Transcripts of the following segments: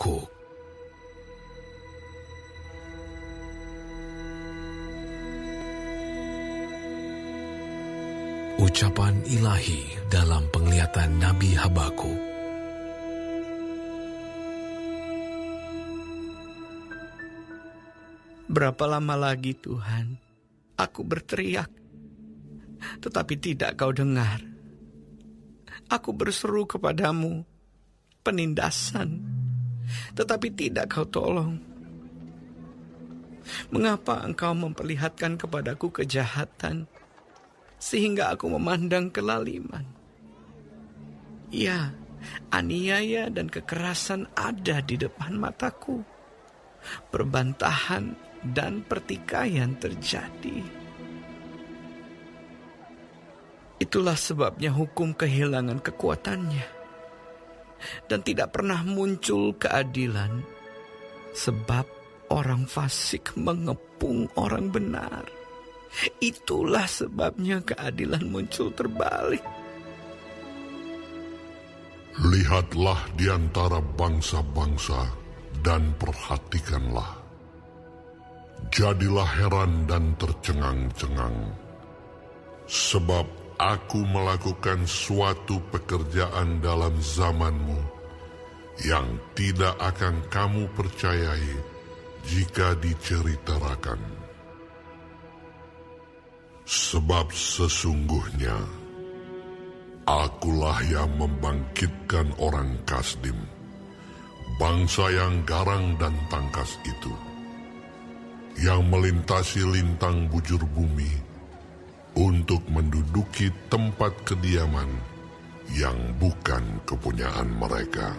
Habakuk. Ucapan ilahi dalam penglihatan Nabi Habakuk. Berapa lama lagi Tuhan, aku berteriak, tetapi tidak kau dengar. Aku berseru kepadamu, penindasan, tetapi tidak kau tolong. Mengapa engkau memperlihatkan kepadaku kejahatan, sehingga aku memandang kelaliman? Ya, aniaya dan kekerasan ada di depan mataku. Perbantahan dan pertikaian terjadi. Itulah sebabnya hukum kehilangan kekuatannya, dan tidak pernah muncul keadilan, sebab orang fasik mengepung orang benar. Itulah sebabnya keadilan muncul terbalik. Lihatlah di antara bangsa-bangsa dan perhatikanlah. Jadilah heran dan tercengang-cengang, sebab aku melakukan suatu pekerjaan dalam zamanmu yang tidak akan kamu percayai jika diceritakan. Sebab sesungguhnya akulah yang membangkitkan orang Kasdim, bangsa yang garang dan tangkas itu, yang melintasi lintang bujur bumi untuk menduduki tempat kediaman yang bukan kepunyaan mereka.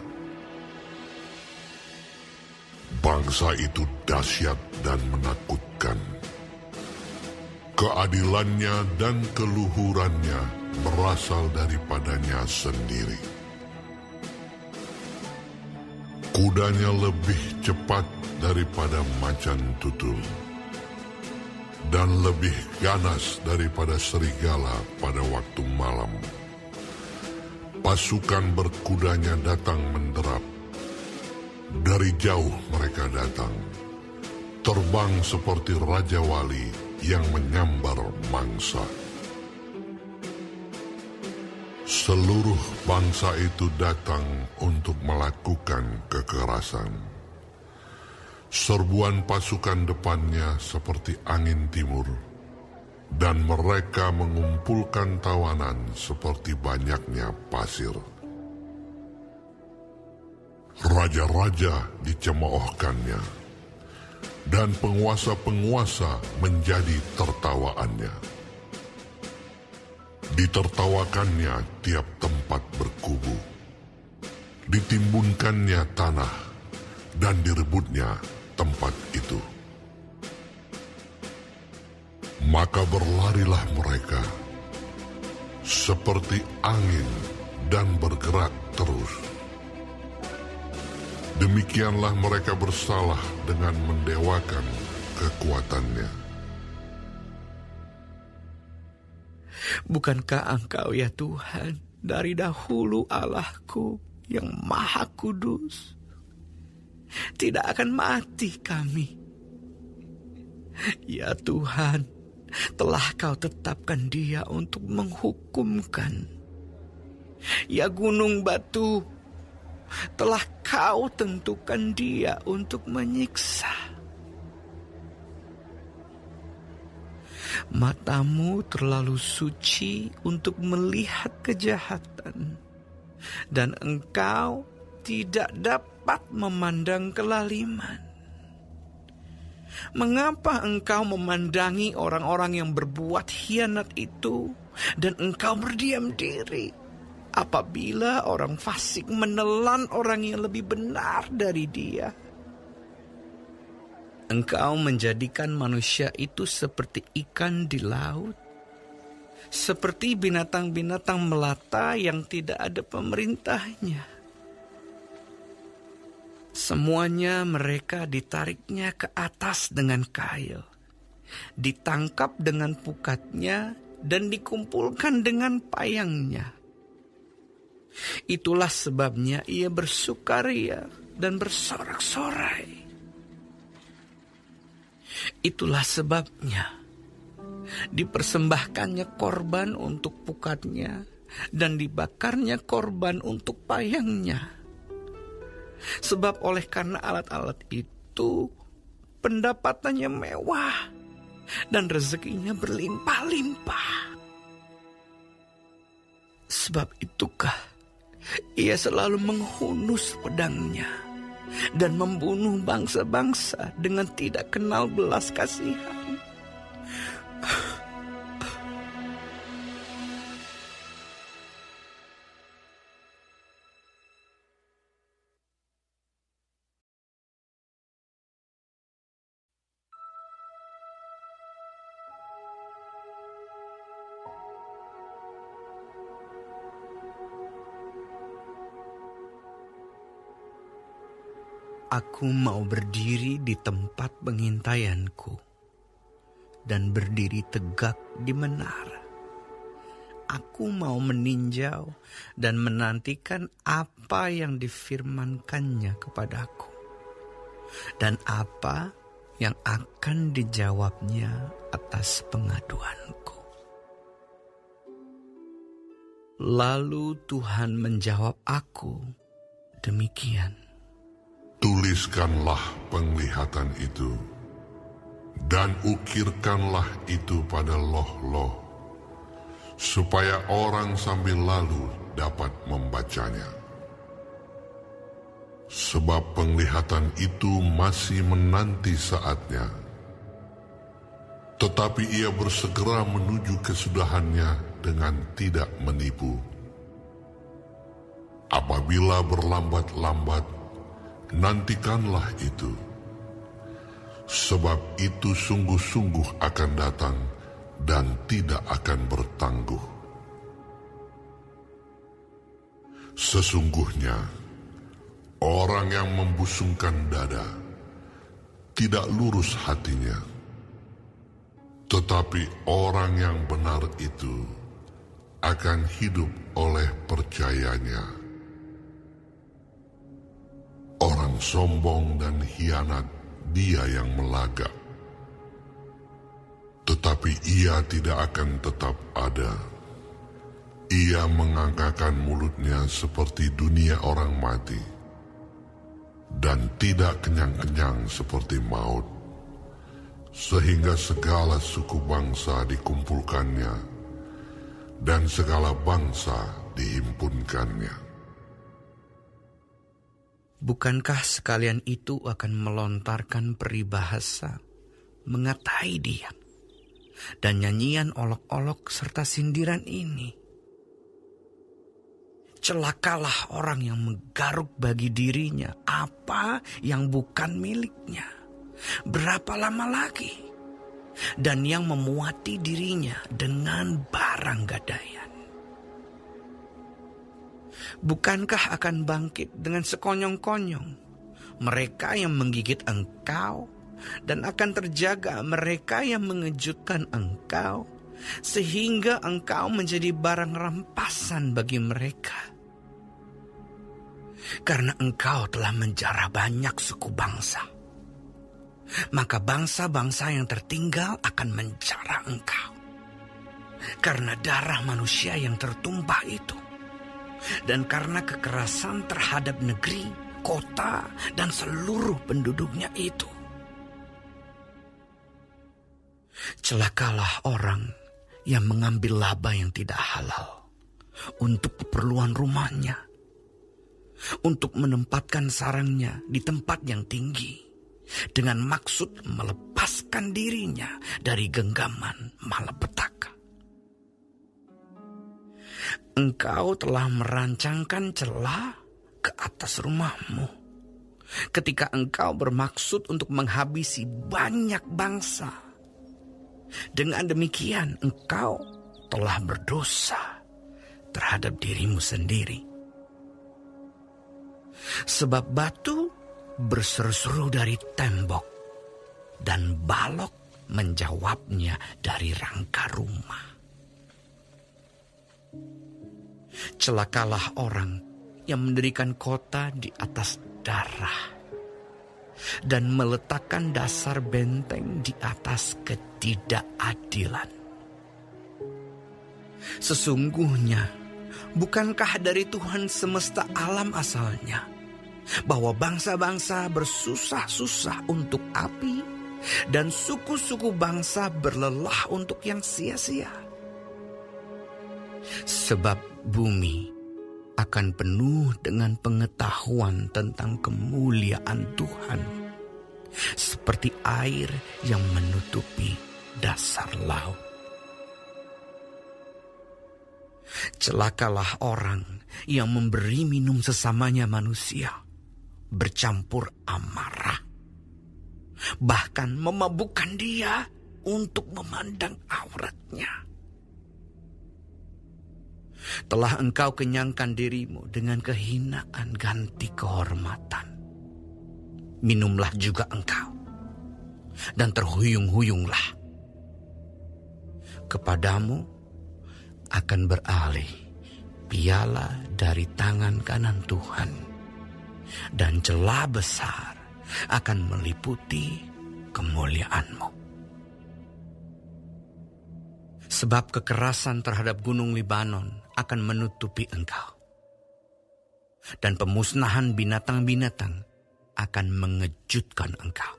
Bangsa itu dahsyat dan menakutkan. Keadilannya dan keluhurannya berasal daripadanya sendiri. Kudanya lebih cepat daripada macan tutul, dan lebih ganas daripada serigala pada waktu malam. Pasukan berkudanya datang menderap. Dari jauh mereka datang, terbang seperti Raja Wali yang menyambar mangsa. Seluruh bangsa itu datang untuk melakukan kekerasan. Serbuan pasukan depannya seperti angin timur, dan mereka mengumpulkan tawanan seperti banyaknya pasir. Raja-raja dicemoohkannya, dan penguasa-penguasa menjadi tertawaannya. Ditertawakannya tiap tempat berkubu, ditimbunkannya tanah, dan direbutnya tempat itu. Maka berlarilah mereka seperti angin dan bergerak terus. Demikianlah mereka bersalah dengan mendewakan kekuatannya. Bukankah Engkau ya Tuhan dari dahulu Allahku yang maha kudus? Tidak akan mati kami. Ya Tuhan, telah Kau tetapkan Dia untuk menghukumkan. Ya gunung batu, telah Kau tentukan Dia untuk menyiksa. Matamu terlalu suci untuk melihat kejahatan, dan Engkau tidak dapat memandang kelaliman. Mengapa Engkau memandangi orang-orang yang berbuat khianat itu, dan Engkau berdiam diri apabila orang fasik menelan orang yang lebih benar dari dia? Engkau menjadikan manusia itu seperti ikan di laut, seperti binatang-binatang melata yang tidak ada pemerintahnya. Semuanya mereka ditariknya ke atas dengan kail, ditangkap dengan pukatnya, dan dikumpulkan dengan payangnya. Itulah sebabnya ia bersukaria dan bersorak-sorai. Itulah sebabnya dipersembahkannya korban untuk pukatnya dan dibakarnya korban untuk payangnya. Sebab oleh karena alat-alat itu pendapatannya mewah dan rezekinya berlimpah-limpah. Sebab itukah ia selalu menghunus pedangnya dan membunuh bangsa-bangsa dengan tidak kenal belas kasihan. Aku mau berdiri di tempat pengintaianku dan berdiri tegak di menara. Aku mau meninjau dan menantikan apa yang difirmankannya kepadaku dan apa yang akan dijawabnya atas pengaduanku. Lalu Tuhan menjawab aku demikian. Tuliskanlah penglihatan itu, dan ukirkanlah itu pada loh-loh, supaya orang sambil lalu dapat membacanya. Sebab penglihatan itu masih menanti saatnya, tetapi ia bersegera menuju kesudahannya dengan tidak menipu. Apabila berlambat-lambat, nantikanlah itu, sebab itu sungguh-sungguh akan datang dan tidak akan bertangguh. Sesungguhnya, orang yang membusungkan dada tidak lurus hatinya, tetapi orang yang benar itu akan hidup oleh percayanya. Orang sombong dan hianat dia yang melagak, tetapi ia tidak akan tetap ada. Ia mengangkakan mulutnya seperti dunia orang mati, dan tidak kenyang-kenyang seperti maut, sehingga segala suku bangsa dikumpulkannya, dan segala bangsa dihimpunkannya. Bukankah sekalian itu akan melontarkan peribahasa, mengatai dia, dan nyanyian olok-olok serta sindiran ini? Celakalah orang yang menggaruk bagi dirinya apa yang bukan miliknya. Berapa lama lagi? Dan yang memuati dirinya dengan barang gadaian. Bukankah akan bangkit dengan sekonyong-konyong mereka yang menggigit engkau, dan akan terjaga mereka yang mengejutkan engkau, sehingga engkau menjadi barang rampasan bagi mereka? Karena engkau telah menjarah banyak suku bangsa, maka bangsa-bangsa yang tertinggal akan menjarah engkau. Karena darah manusia yang tertumpah itu, dan karena kekerasan terhadap negeri, kota, dan seluruh penduduknya itu. Celakalah orang yang mengambil laba yang tidak halal untuk keperluan rumahnya, untuk menempatkan sarangnya di tempat yang tinggi, dengan maksud melepaskan dirinya dari genggaman malapetaka. Engkau telah merancangkan celah ke atas rumahmu ketika engkau bermaksud untuk menghabisi banyak bangsa. Dengan demikian engkau telah berdosa terhadap dirimu sendiri. Sebab batu berseru-seru dari tembok dan balok menjawabnya dari rangka rumah. Celakalah orang yang mendirikan kota di atas darah dan meletakkan dasar benteng di atas ketidakadilan. Sesungguhnya, bukankah dari Tuhan semesta alam asalnya, bahwa bangsa-bangsa bersusah-susah untuk api, dan suku-suku bangsa berlelah untuk yang sia-sia? Sebab bumi akan penuh dengan pengetahuan tentang kemuliaan Tuhan, seperti air yang menutupi dasar laut. Celakalah orang yang memberi minum sesamanya manusia, bercampur amarah, bahkan memabukkan dia untuk memandang auratnya. Telah engkau kenyangkan dirimu dengan kehinaan ganti kehormatan. Minumlah juga engkau, dan terhuyung-huyunglah. Kepadamu akan beralih piala dari tangan kanan Tuhan, dan celah besar akan meliputi kemuliaanmu. Sebab kekerasan terhadap gunung Libanon akan menutupi engkau, dan pemusnahan binatang-binatang akan mengejutkan engkau.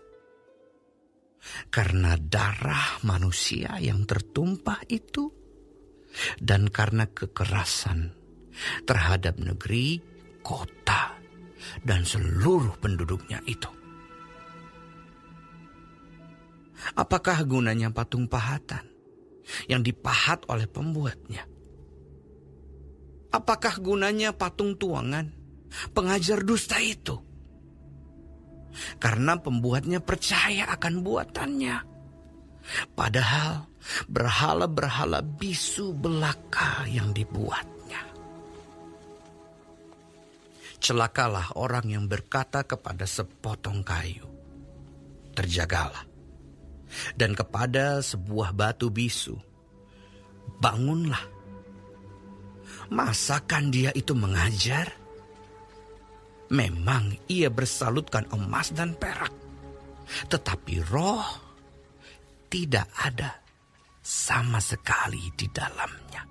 Karena darah manusia yang tertumpah itu, dan karena kekerasan terhadap negeri, kota, dan seluruh penduduknya itu. Apakah gunanya patung pahatan yang dipahat oleh pembuatnya? Apakah gunanya patung tuangan, pengajar dusta itu? Karena pembuatnya percaya akan buatannya. Padahal berhala-berhala bisu belaka yang dibuatnya. Celakalah orang yang berkata kepada sepotong kayu, terjagalah. Dan kepada sebuah batu bisu, bangunlah. Masakan dia itu mengajar? Memang ia bersalutkan emas dan perak, tetapi roh tidak ada sama sekali di dalamnya.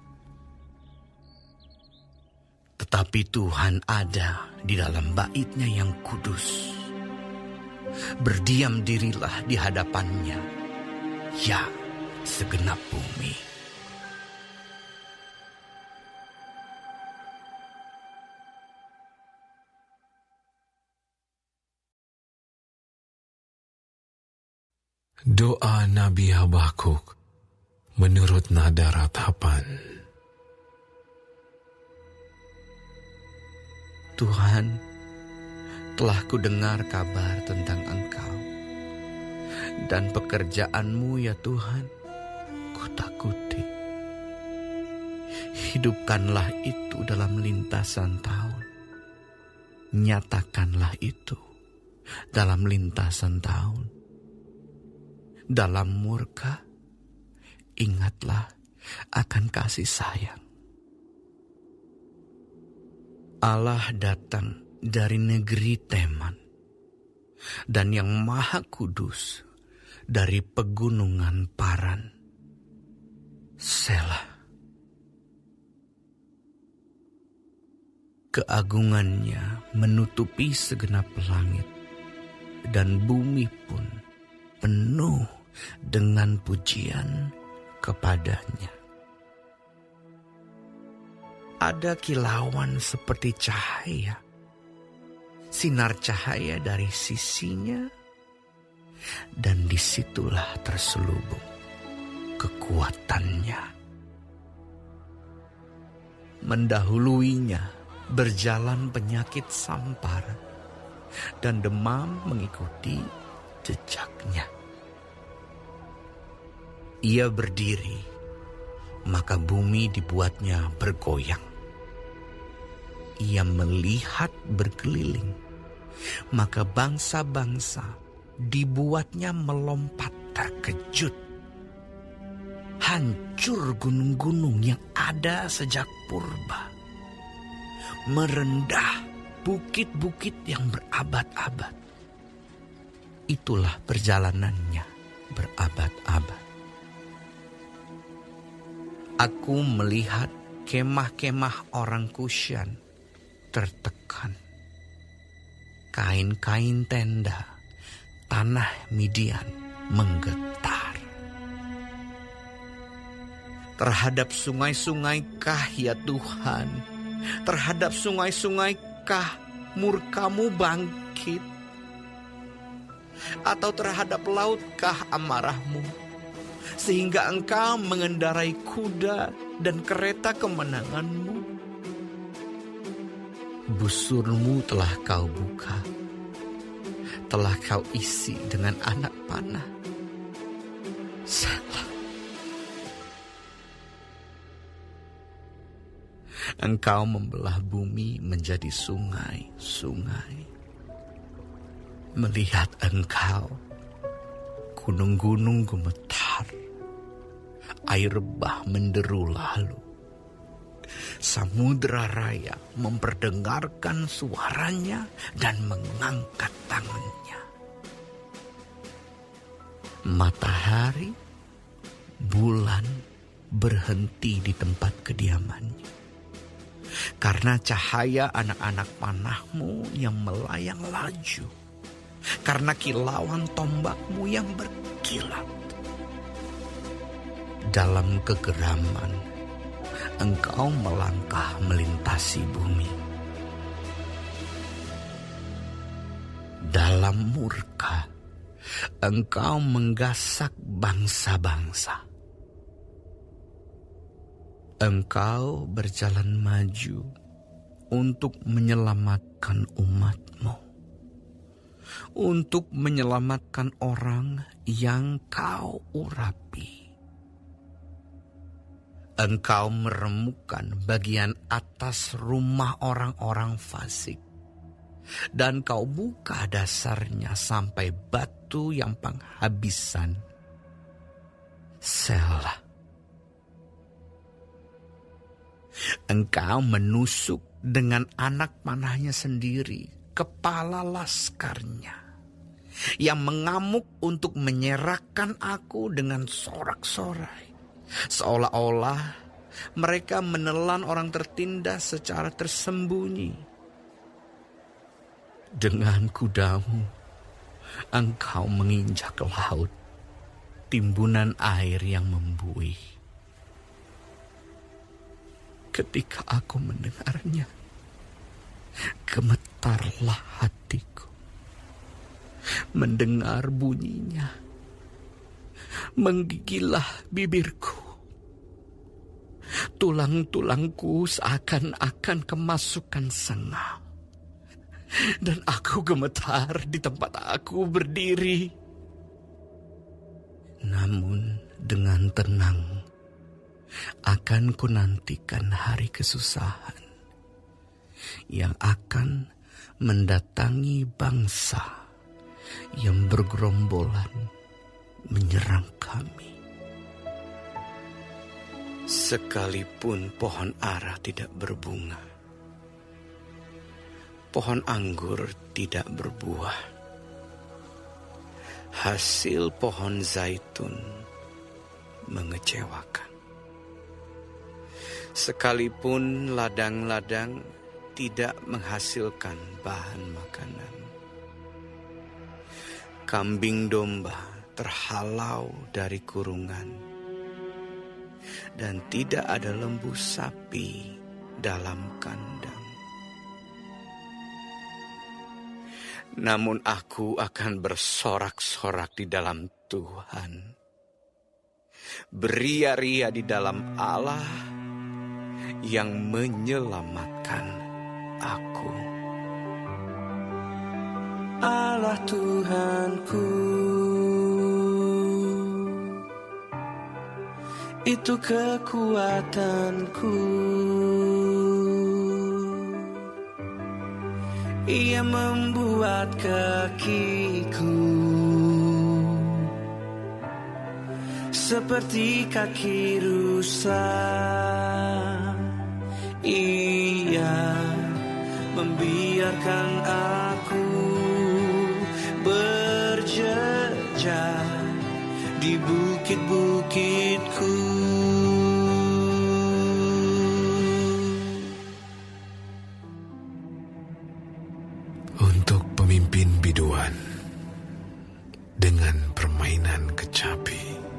Tetapi Tuhan ada di dalam bait-Nya yang kudus. Berdiam dirilah di hadapannya, ya segenap bumi. Doa Nabi Habakuk menurut nada ratapan. Tuhan, telah kudengar kabar tentang Engkau, dan pekerjaan-Mu ya Tuhan, kutakuti. Hidupkanlah itu dalam lintasan tahun. Nyatakanlah itu dalam lintasan tahun. Dalam murka, ingatlah akan kasih sayang. Allah datang dari negeri Teman, dan yang Maha Kudus dari pegunungan Paran. Selah. Keagungannya menutupi segenap langit, dan bumi pun penuh dengan pujian kepadanya. Ada kilauan seperti cahaya, sinar cahaya dari sisinya, dan disitulah terselubung kekuatannya. Mendahuluinya berjalan penyakit sampar, dan demam mengikuti jejaknya. Ia berdiri, maka bumi dibuatnya bergoyang. Ia melihat berkeliling, maka bangsa-bangsa dibuatnya melompat terkejut. Hancur gunung-gunung yang ada sejak purba. Merendah bukit-bukit yang berabad-abad. Itulah perjalanannya berabad-abad. Aku melihat kemah-kemah orang Kusyan tertekan. Kain-kain tenda tanah Midian menggetar. Terhadap sungai-sungai kah ya Tuhan? Terhadap sungai-sungai kah murka-Mu bangkit? Atau terhadap lautkah amarah-Mu? Sehingga Engkau mengendarai kuda dan kereta kemenangan-Mu. Busur-Mu telah Kau buka, telah Kau isi dengan anak panah. Selah. Engkau membelah bumi menjadi sungai-sungai. Melihat Engkau, gunung-gunung gemetar, air bah menderu lalu. Samudra raya memperdengarkan suaranya dan mengangkat tangannya. Matahari, bulan berhenti di tempat kediamannya. Karena cahaya anak-anak panah-Mu yang melayang laju. Karena kilauan tombak-Mu yang berkilat. Dalam kegeraman, Engkau melangkah melintasi bumi. Dalam murka, Engkau menggasak bangsa-bangsa. Engkau berjalan maju untuk menyelamatkan umat-Mu. Untuk menyelamatkan orang yang Kau urapi. Engkau meremukkan bagian atas rumah orang-orang fasik. Dan Kau buka dasarnya sampai batu yang penghabisan. Selah. Engkau menusuk dengan anak panahnya sendiri kepala laskarnya. Yang mengamuk untuk menyerahkan aku dengan sorak-sorai. Seolah-olah mereka menelan orang tertindas secara tersembunyi. Dengan kudamu, Engkau menginjak laut, timbunan air yang membuih. Ketika aku mendengarnya, gemetarlah hatiku. Mendengar bunyinya, menggigilah bibirku. Tulang-tulangku seakan-akan kemasukan sengah. Dan aku gemetar di tempat aku berdiri. Namun dengan tenang akan kunantikan hari kesusahan yang akan mendatangi bangsa yang bergerombolan menyerang kami. Sekalipun pohon ara tidak berbunga, pohon anggur tidak berbuah, hasil pohon zaitun mengecewakan. Sekalipun ladang-ladang tidak menghasilkan bahan makanan, kambing domba terhalau dari kurungan, dan tidak ada lembu sapi dalam kandang. Namun aku akan bersorak-sorak di dalam Tuhan, beria-ria di dalam Allah yang menyelamatkan aku. Allah Tuhanku, itu kekuatanku. Ia membuat kakiku seperti kaki rusa. Ia membiarkan biarkan aku berjejak di bukit-bukitku. Untuk pemimpin biduan dengan permainan kecapi.